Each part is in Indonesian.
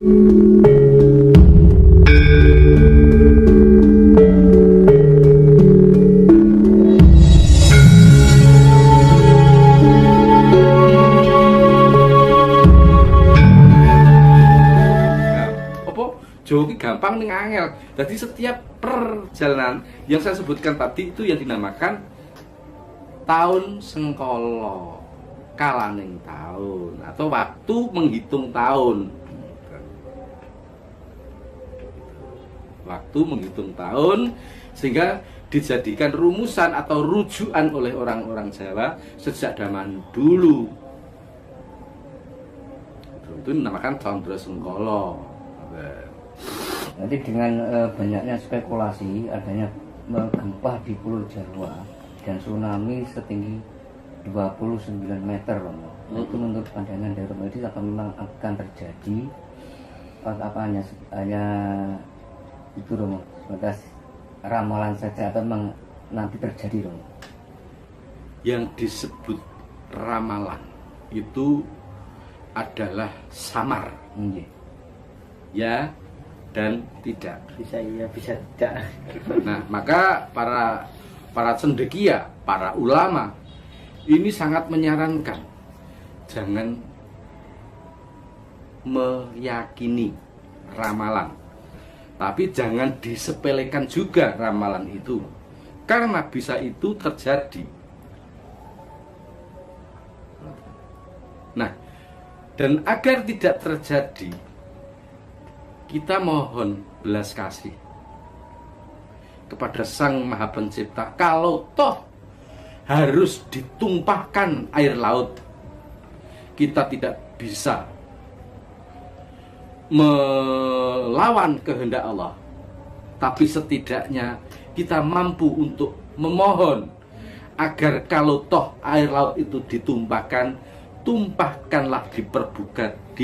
Jawa ini gampang ning angel. Jadi setiap perjalanan yang saya sebutkan tadi itu yang dinamakan tahun sengkolo, kalaning tahun atau waktu menghitung tahun. Waktu menghitung tahun sehingga dijadikan rumusan atau rujukan oleh orang-orang Jawa sejak zaman dulu. Itu dinamakan tahun sengkolo. Nanti dengan banyaknya spekulasi adanya gempa di Pulau Jawa dan tsunami setinggi 29 meter, Romo. Itu menurut pandangan dari Romo itu apa memang akan terjadi? Apa hanya itu, Romo, sebatas ramalan saja atau memang nanti terjadi, Romo? Yang disebut ramalan itu adalah samar, ya dan tidak. Bisa iya, bisa tidak. Nah, maka para cendekia, para ulama ini sangat menyarankan jangan meyakini ramalan, tapi jangan disepelekan juga ramalan itu, karena bisa itu terjadi. Nah, dan agar tidak terjadi, kita mohon belas kasih kepada Sang Maha Pencipta. Kalau toh harus ditumpahkan air laut, kita tidak bisa melawan kehendak Allah, tapi setidaknya kita mampu untuk memohon agar kalau toh air laut itu ditumpahkan, tumpahkanlah di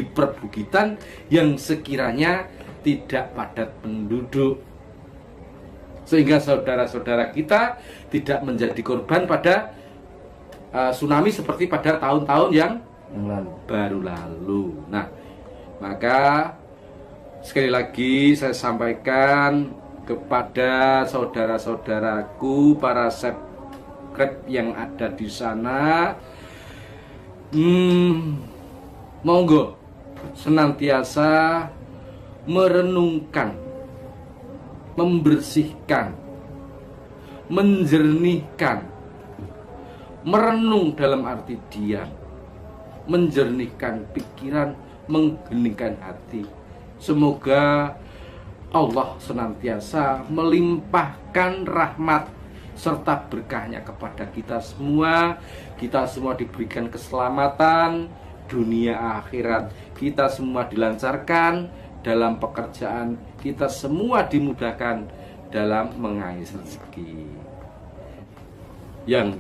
perbukitan yang sekiranya tidak padat penduduk, sehingga saudara-saudara kita tidak menjadi korban pada tsunami seperti pada tahun-tahun yang baru lalu. Nah, maka sekali lagi saya sampaikan kepada saudara-saudaraku para subscribe yang ada di sana, monggo senantiasa merenungkan, membersihkan, menjernihkan, merenung dalam arti diam, menjernihkan pikiran, mengheningkan hati. Semoga Allah senantiasa melimpahkan rahmat serta berkahnya kepada kita semua. Kita semua diberikan keselamatan dunia akhirat, kita semua dilancarkan dalam pekerjaan, kita semua dimudahkan dalam mengais rezeki. Yang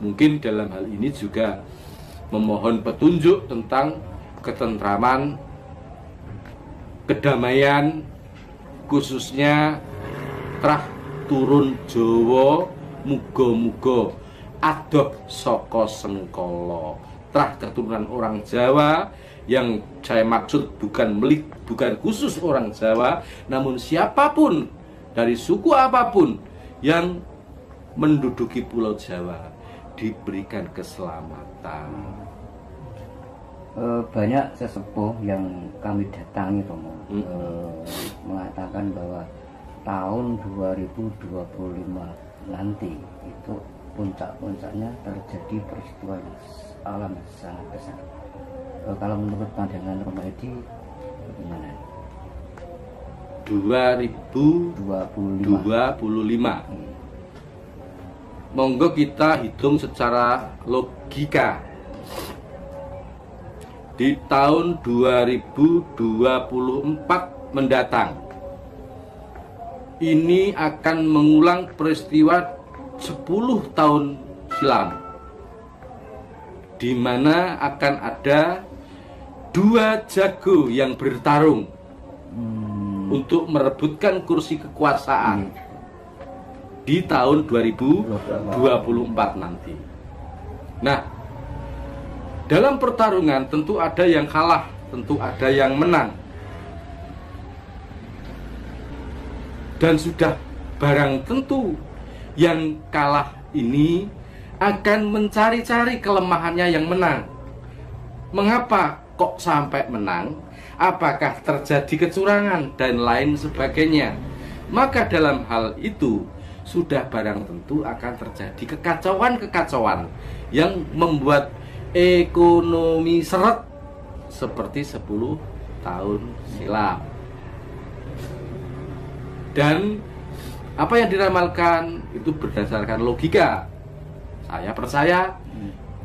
mungkin dalam hal ini juga memohon petunjuk tentang ketentraman, kedamaian, khususnya trah turun Jawa, muga-muga adoh saka sengkala. Trah keturunan orang Jawa, yang saya maksud bukan khusus orang Jawa, namun siapapun dari suku apapun yang menduduki Pulau Jawa diberikan keselamatan. Banyak sesepuh yang kami datangi, Romo, mengatakan bahwa tahun 2025 nanti itu puncak-puncaknya terjadi peristiwa yang alam yang sangat besar. Kalau menurut pandangan Romo Edi bagaimana? 2025. Monggo kita hitung secara logika. Di tahun 2024 mendatang, ini akan mengulang peristiwa 10 tahun silam, di mana akan ada 2 jago yang bertarung untuk merebutkan kursi kekuasaan di tahun 2024 nanti. Nah, dalam pertarungan tentu ada yang kalah, tentu ada yang menang. Dan sudah barang tentu yang kalah ini akan mencari-cari kelemahannya yang menang. Mengapa kok sampai menang? Apakah terjadi kecurangan dan lain sebagainya? Maka dalam hal itu sudah barang tentu akan terjadi kekacauan-kekacauan yang membuat ekonomi seret seperti 10 tahun silam. Dan apa yang diramalkan itu berdasarkan logika. Saya percaya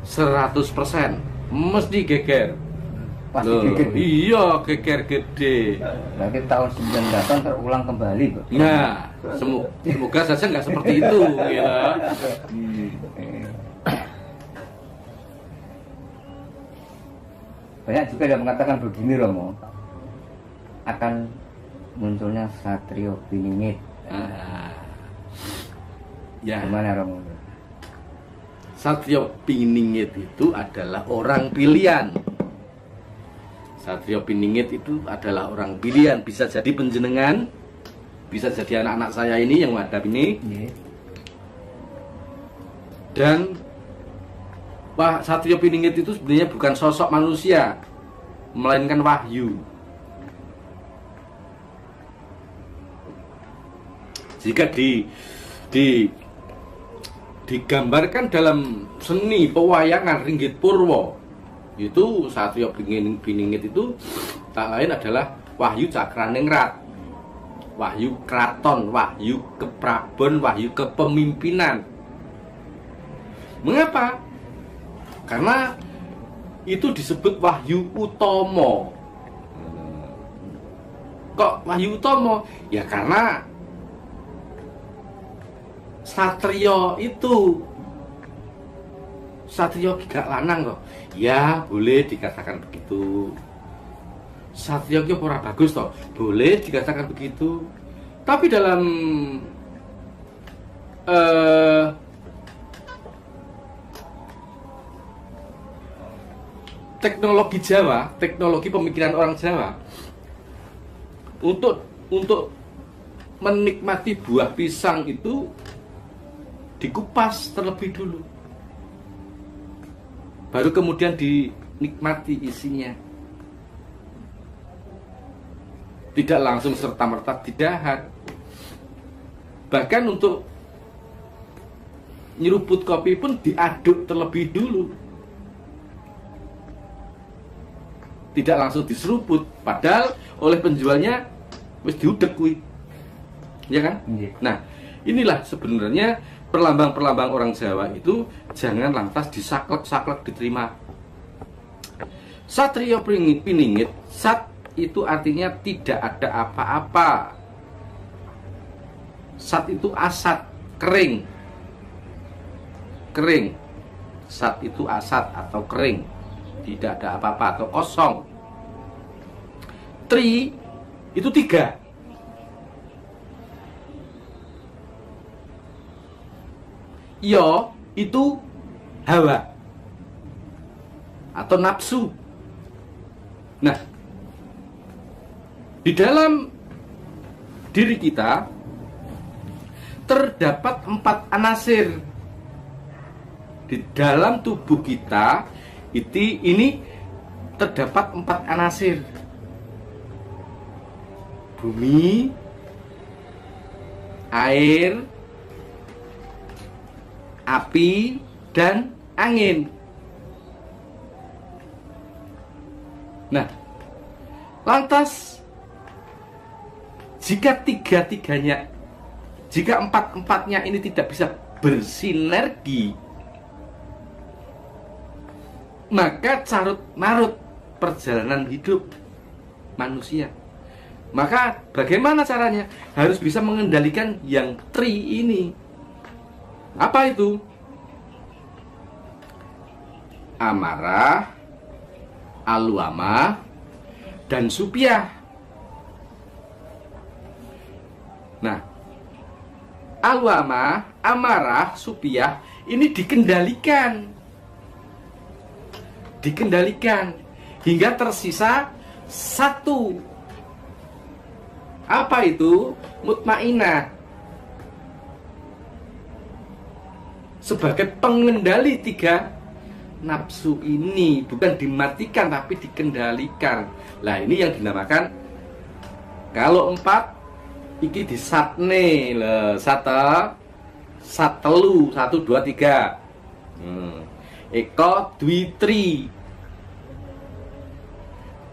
100% mesti geger. Pasti Loh, geger. iya, geger gede. Berarti tahun 98 terulang kembali, Pak. Nah, semoga saja nggak seperti itu, gitu. Banyak juga yang mengatakan begini, Romo, akan munculnya Satrio Piningit. Ah. Ya, Gimana, Romo? Satrio Piningit itu adalah orang pilihan. Satrio Piningit itu adalah orang pilihan. Bisa jadi penjenengan, bisa jadi anak-anak saya ini yang menghadap ini. Iya. Dan Pak Satrio Piningit itu sebenarnya bukan sosok manusia, melainkan wahyu. Jika digambarkan dalam seni pewayangan Ringgit Purwo, itu Satrio Piningit itu tak lain adalah wahyu Cakraningrat, wahyu kraton, wahyu keprabon, wahyu kepemimpinan. Mengapa? Karena itu disebut wahyu utomo. Kok wahyu utomo? Ya karena Satrio itu Satrio gak lanang kok. Ya boleh dikatakan begitu. Satrio ki ora bagus toh. Boleh dikatakan begitu. Tapi dalam teknologi Jawa, teknologi pemikiran orang Jawa, untuk menikmati buah pisang itu dikupas terlebih dulu, baru kemudian dinikmati isinya. Tidak langsung serta-merta didahak. Bahkan untuk nyeruput kopi pun diaduk terlebih dulu, tidak langsung diseruput, padahal oleh penjualnya wis diudek kuwi. Ya kan? Iya. Nah, inilah sebenarnya perlambang-perlambang orang Jawa itu jangan lantas disaklek-saklek diterima. Satrio Piningit, sat itu artinya tidak ada apa-apa. Sat itu asat, kering. Kering. Sat itu asat atau kering. Tidak ada apa-apa atau kosong. Tri itu 3. Yo itu hawa atau nafsu. Nah, di dalam diri kita terdapat 4 anasir. Di dalam tubuh kita ini terdapat 4 anasir. Bumi, air, api, dan angin. Nah, lantas jika jika 4-4-nya ini tidak bisa bersinergi, maka carut marut perjalanan hidup manusia. Maka bagaimana caranya? Harus bisa mengendalikan yang tri ini. Apa itu? Amarah, aluama, dan supiah. Nah, aluama, amarah, supiah ini dikendalikan hingga tersisa 1 Apa itu? Mutmainah. Sebagai pengendali 3 nafsu ini, bukan dimatikan tapi dikendalikan. Lah ini yang dinamakan, kalau 4 iki disatne le satelu 1 2 3. Eko dwitri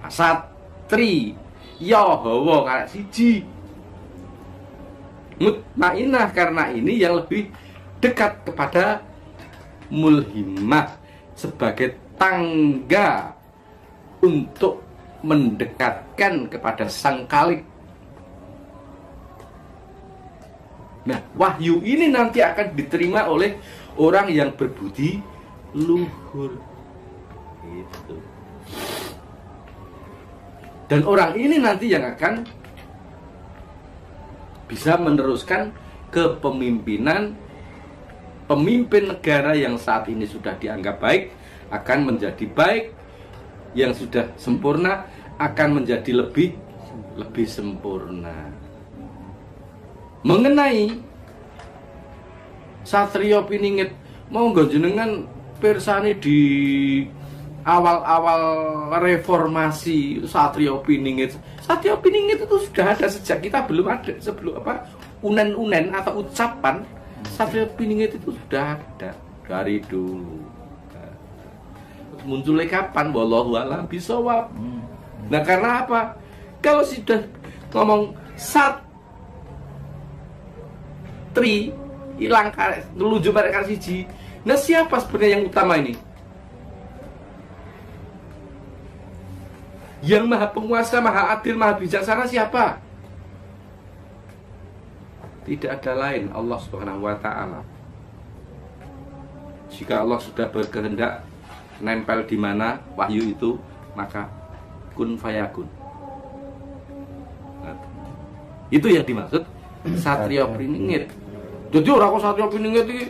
satri ya hawa karek siji. Mutmainah karena ini yang lebih dekat kepada mulhimah sebagai tangga untuk mendekatkan kepada sang Khalik. Nah, wahyu ini nanti akan diterima oleh orang yang berbudi luhur. Gitu. Dan orang ini nanti yang akan bisa meneruskan kepemimpinan. Pemimpin negara yang saat ini sudah dianggap baik akan menjadi baik, yang sudah sempurna akan menjadi lebih sempurna. Mengenai Satrio Piningit, monggo jenengan pirsani di awal-awal reformasi Satrio Piningit. Satrio Piningit itu sudah ada sejak kita belum ada, sebelum unen-unen atau ucapan Satrio Piningit itu sudah ada dari dulu. Munculnya kapan? Wallahu a'lam bishawab. Nah, karena apa? Kalau sudah ngomong satri hilang ngelunjuk mereka siji. Nah, siapa sebenarnya yang utama ini? Yang maha penguasa, maha adil, maha bijaksana siapa? Tidak ada lain, Allah Subhanahu wa ta'ala. Jika Allah sudah berkehendak nempel di mana wahyu itu, maka kun fayakun. Nah, itu yang dimaksud Satrio Piningit. Jadi orang kok Satrio Piningit iki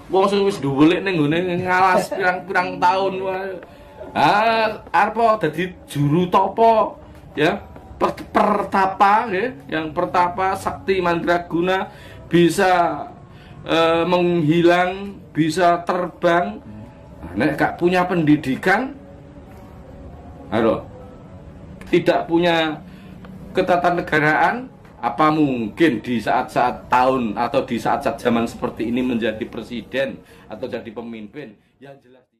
wong sing wis dhuwelek ning nggone ngalas pirang-pirang tahun wae. Arep dadi juru tapa ya. Pertapa ya, yang pertapa sakti mandraguna, bisa menghilang, bisa terbang. Nek gak punya pendidikan, tidak punya ketatanegaraan, apa mungkin di saat-saat tahun atau di saat-saat zaman seperti ini menjadi presiden atau jadi pemimpin? Yang jelas